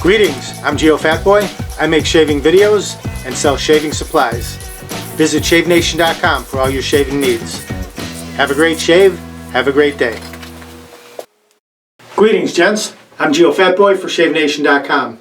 Greetings, I'm Geofatboy. I make shaving videos and sell shaving supplies. Visit shavenation.com for all your shaving needs. Have a great shave, have a great day. Greetings, gents. I'm Geofatboy for shavenation.com.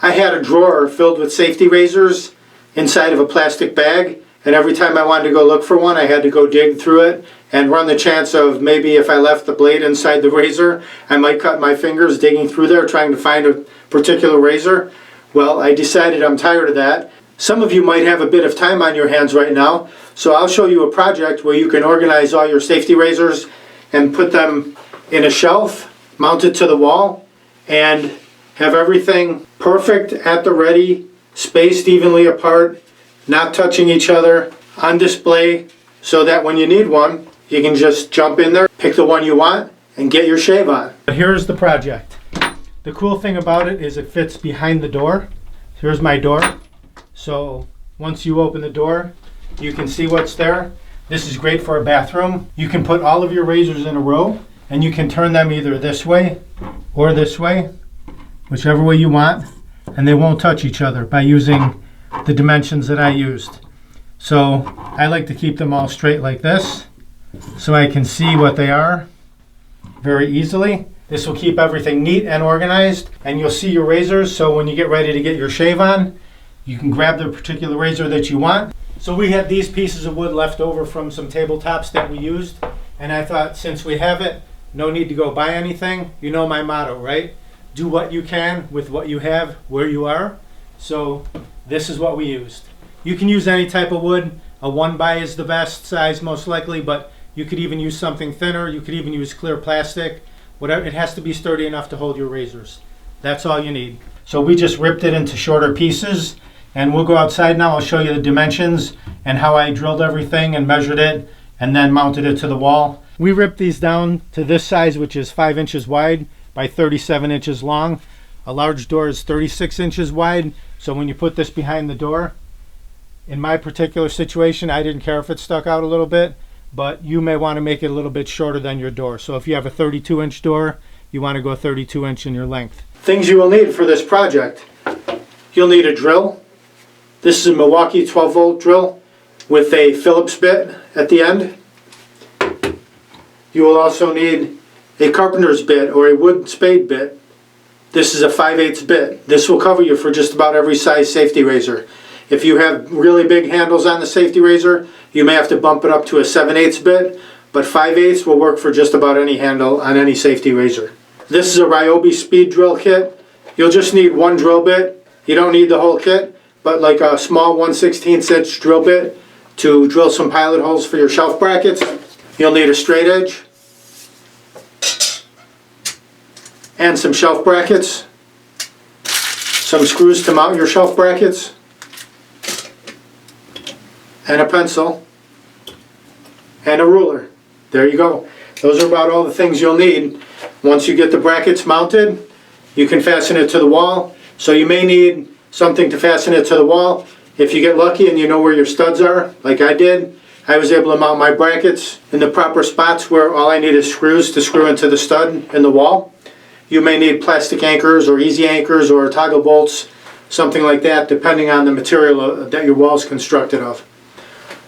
I had a drawer filled with safety razors inside of a plastic bag, and every time I wanted to go look for one, I had to go dig through it and run the chance of maybe if I left the blade inside the razor, I might cut my fingers digging through there trying to find a particular razor. Well, I decided I'm tired of that. Some of you might have a bit of time on your hands right now, so I'll show you a project where you can organize all your safety razors and put them in a shelf, mounted to the wall, and have everything perfect at the ready, spaced evenly apart, not touching each other, on display, so that when you need one, you can just jump in there, pick the one you want, and get your shave on. Here's the project. The cool thing about it is it fits behind the door. Here's my door. So once you open the door, you can see what's there. This is great for a bathroom. You can put all of your razors in a row, and you can turn them either this way or this way, whichever way you want, and they won't touch each other by using the dimensions that I used. So I like to keep them all straight like this so I can see what they are very easily. This will keep everything neat and organized, and you'll see your razors, so when you get ready to get your shave on, you can grab the particular razor that you want. So we had these pieces of wood left over from some tabletops that we used, and I thought since we have it, no need to go buy anything. You know my motto, right? Do what you can with what you have where you are. So this is what we used. You can use any type of wood. A 1x is the best size most likely, but you could even use something thinner. You could even use clear plastic. Whatever, it has to be sturdy enough to hold your razors. That's all you need. So we just ripped it into shorter pieces, and we'll go outside now. I'll show you the dimensions and how I drilled everything and measured it and then mounted it to the wall. We ripped these down to this size, which is 5 inches wide by 37 inches long. A large door is 36 inches wide, so when you put this behind the door, in my particular situation, I didn't care if it stuck out a little bit, but you may want to make it a little bit shorter than your door. So if you have a 32-inch door, you want to go 32 inch in your length. Things you will need for this project. You'll need a drill. This is a Milwaukee 12-volt drill with a Phillips bit at the end. You will also need a carpenter's bit or a wood spade bit. This is a 5/8 bit. This will cover you for just about every size safety razor. If you have really big handles on the safety razor, you may have to bump it up to a 7/8 bit, but 5/8 will work for just about any handle on any safety razor. This is a Ryobi speed drill kit. You'll just need one drill bit. You don't need the whole kit, but like a small 1/16 inch drill bit to drill some pilot holes for your shelf brackets. You'll need a straight edge and some shelf brackets, some screws to mount your shelf brackets, and a pencil, and a ruler. There you go. Those are about all the things you'll need. Once you get the brackets mounted, you can fasten it to the wall. So you may need something to fasten it to the wall. If you get lucky and you know where your studs are, like I did, I was able to mount my brackets in the proper spots where all I need is screws to screw into the stud in the wall. You may need plastic anchors or easy anchors or toggle bolts, something like that, depending on the material that your wall is constructed of.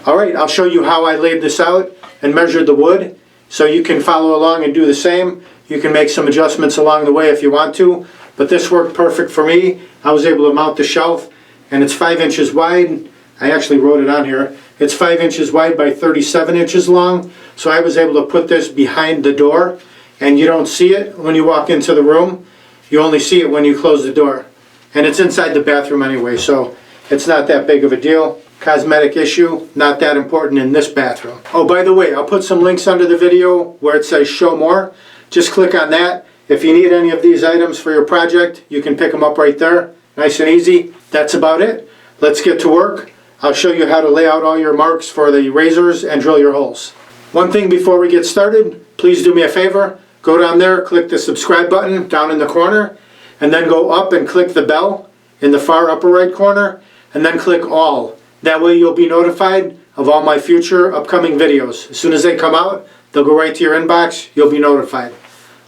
Alright, I'll show you how I laid this out and measured the wood, so you can follow along and do the same. You can make some adjustments along the way if you want to, but this worked perfect for me. I was able to mount the shelf, and it's 5 inches wide. I actually wrote it on here. It's 5 inches wide by 37 inches long, so I was able to put this behind the door, and you don't see it when you walk into the room. You only see it when you close the door. And it's inside the bathroom anyway, so it's not that big of a deal. Cosmetic issue, not that important in this bathroom. Oh, by the way, I'll put some links under the video where it says show more. Just click on that. If you need any of these items for your project, you can pick them up right there. Nice and easy. That's about it. Let's get to work. I'll show you how to lay out all your marks for the razors and drill your holes. One thing before we get started, please do me a favor. Go down there, click the subscribe button down in the corner, and then go up and click the bell in the far upper right corner, and then click all. That way you'll be notified of all my future upcoming videos. As soon as they come out, they'll go right to your inbox. You'll be notified.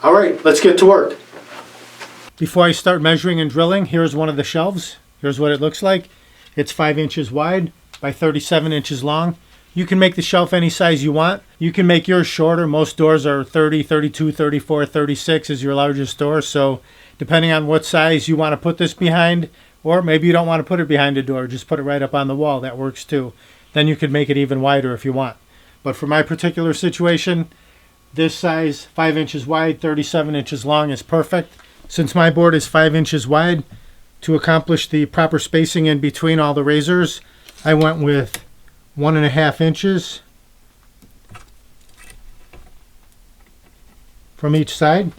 Alright, let's get to work. Before I start measuring and drilling, here's one of the shelves. Here's what it looks like. It's 5 inches wide by 37 inches long. You can make the shelf any size you want. You can make yours shorter. Most doors are 30, 32, 34, 36 is your largest door. So depending on what size you want to put this behind, or maybe you don't want to put it behind a door, just put it right up on the wall. That works too. Then you could make it even wider if you want. But for my particular situation, this size, 5 inches wide, 37 inches long is perfect. Since my board is 5 inches wide, to accomplish the proper spacing in between all the razors, I went with 1.5 inches from each side.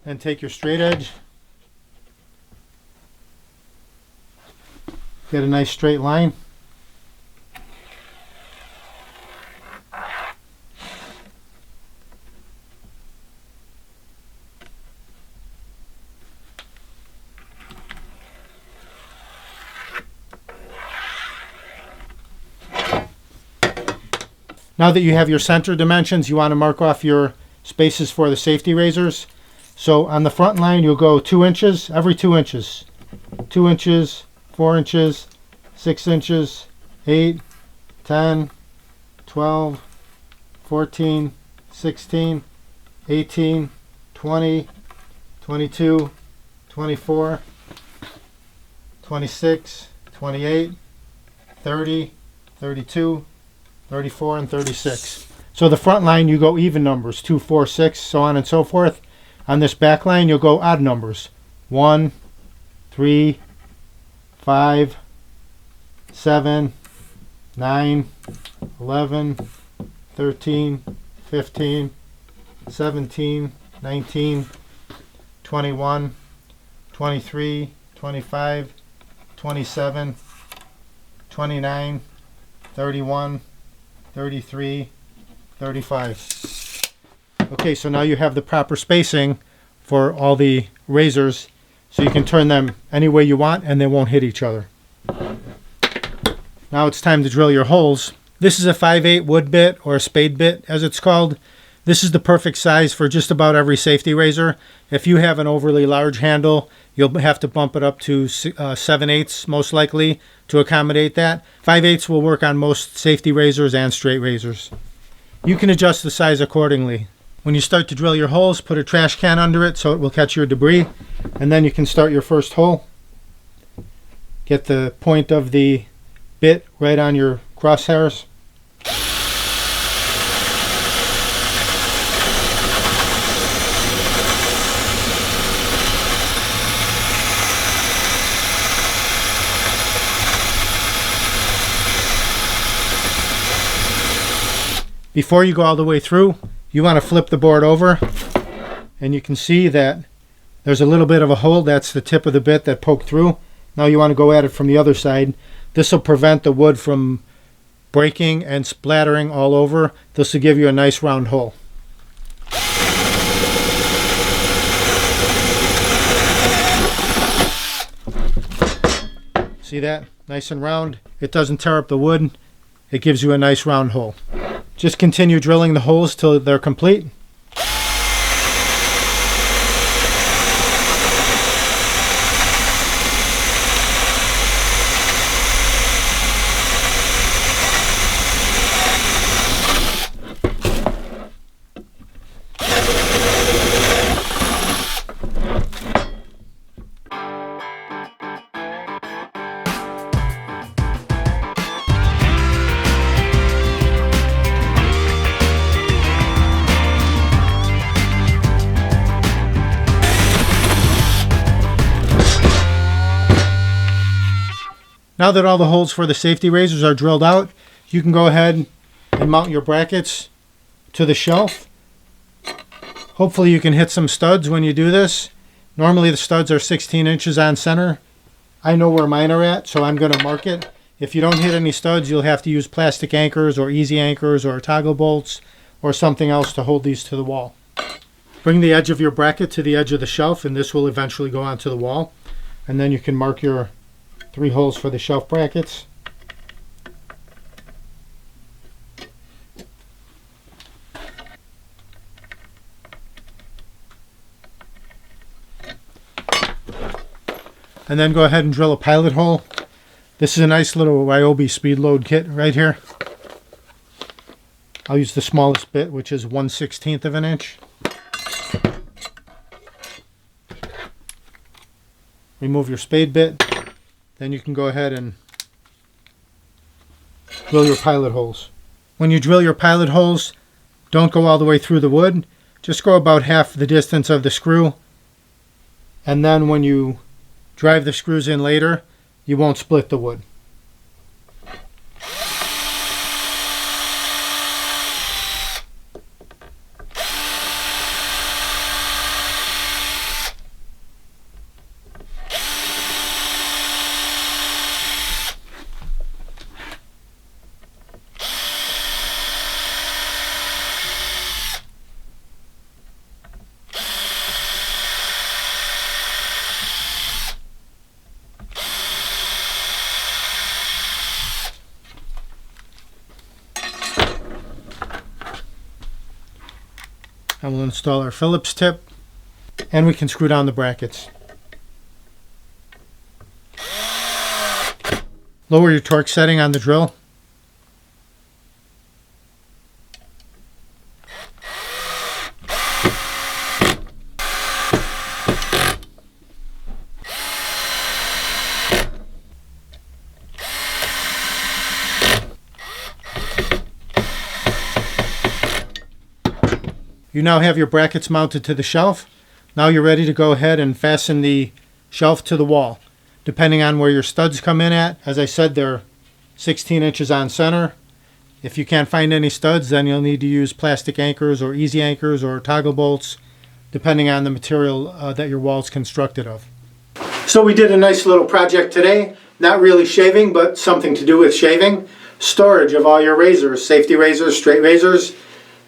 And take your straight edge, get a nice straight line. Now that you have your center dimensions, you want to mark off your spaces for the safety razors. So on the front line, you'll go 2 inches, every 2 inches. 2 inches, 4 inches, 6 inches, 8, 10, 12, 14, 16, 18, 20, 22, 24, 26, 28, 30, 32, 34, and 36. So the front line, you go even numbers, 2, 4, 6, so on and so forth. On this back line, you'll go odd numbers, 1, 3, 5, 7, 9, 11, 13, 15, 17, 19, 21, 23, 25, 27, 29, 31, 33, 35. Okay, so now you have the proper spacing for all the razors, so you can turn them any way you want and they won't hit each other. Now it's time to drill your holes. This is a 5/8 wood bit, or a spade bit as it's called. This is the perfect size for just about every safety razor. If you have an overly large handle, you'll have to bump it up to 7/8 most likely to accommodate that. 5/8 will work on most safety razors and straight razors. You can adjust the size accordingly. When you start to drill your holes, put a trash can under it so it will catch your debris, and then you can start your first hole. Get the point of the bit right on your crosshairs. Before you go all the way through, you want to flip the board over, and you can see that there's a little bit of a hole. That's the tip of the bit that poked through. Now you want to go at it from the other side. This will prevent the wood from breaking and splattering all over. This will give you a nice round hole. See that? Nice and round. It doesn't tear up the wood. It gives you a nice round hole. Just continue drilling the holes till they're complete. Now that all the holes for the safety razors are drilled out, you can go ahead and mount your brackets to the shelf. Hopefully you can hit some studs when you do this. Normally the studs are 16 inches on center. I know where mine are at, so I'm going to mark it. If you don't hit any studs, you'll have to use plastic anchors or easy anchors or toggle bolts or something else to hold these to the wall. Bring the edge of your bracket to the edge of the shelf, and this will eventually go onto the wall. And then you can mark your 3 holes for the shelf brackets. and then go ahead and drill a pilot hole. This is a nice little Ryobi speed load kit right here. I'll use the smallest bit, which is 1/16 of an inch. Remove your spade bit. Then you can go ahead and drill your pilot holes. When you drill your pilot holes, don't go all the way through the wood. Just go about half the distance of the screw. And then when you drive the screws in later, you won't split the wood. And we'll install our Phillips tip, and we can screw down the brackets. Lower your torque setting on the drill. You now have your brackets mounted to the shelf. Now you're ready to go ahead and fasten the shelf to the wall. Depending on where your studs come in at, as I said, they're 16 inches on center. If you can't find any studs, then you'll need to use plastic anchors or easy anchors or toggle bolts, depending on the material that your wall is constructed of. So we did a nice little project today. Not really shaving, but something to do with shaving. Storage of all your razors, safety razors, straight razors.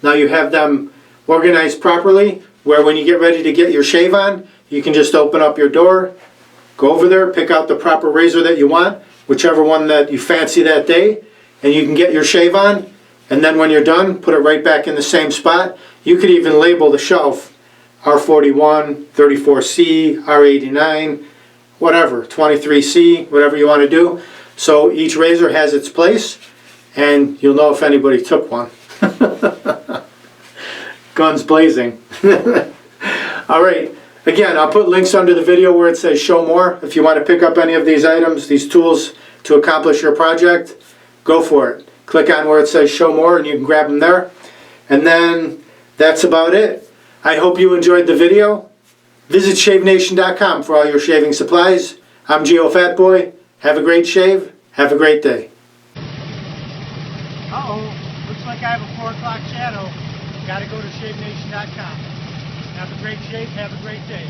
Now you have them organized properly, where when you get ready to get your shave on, you can just open up your door, go over there, pick out the proper razor that you want, whichever one that you fancy that day, and you can get your shave on, and then when you're done, put it right back in the same spot. You could even label the shelf R41, 34C, R89, whatever, 23C, whatever you want to do. So each razor has its place, and you'll know if anybody took one. Guns blazing. All right, again, I'll put links under the video where it says show more. If you want to pick up any of these items, these tools to accomplish your project, go for it. Click on where it says show more and you can grab them there. And then that's about it. I hope you enjoyed the video. Visit shavenation.com for all your shaving supplies. I'm Geofatboy. Have a great shave. Have a great day. Uh-oh, looks like I have a 4 o'clock shadow. Got to go to shavenation.com. Have a great shave, have a great day.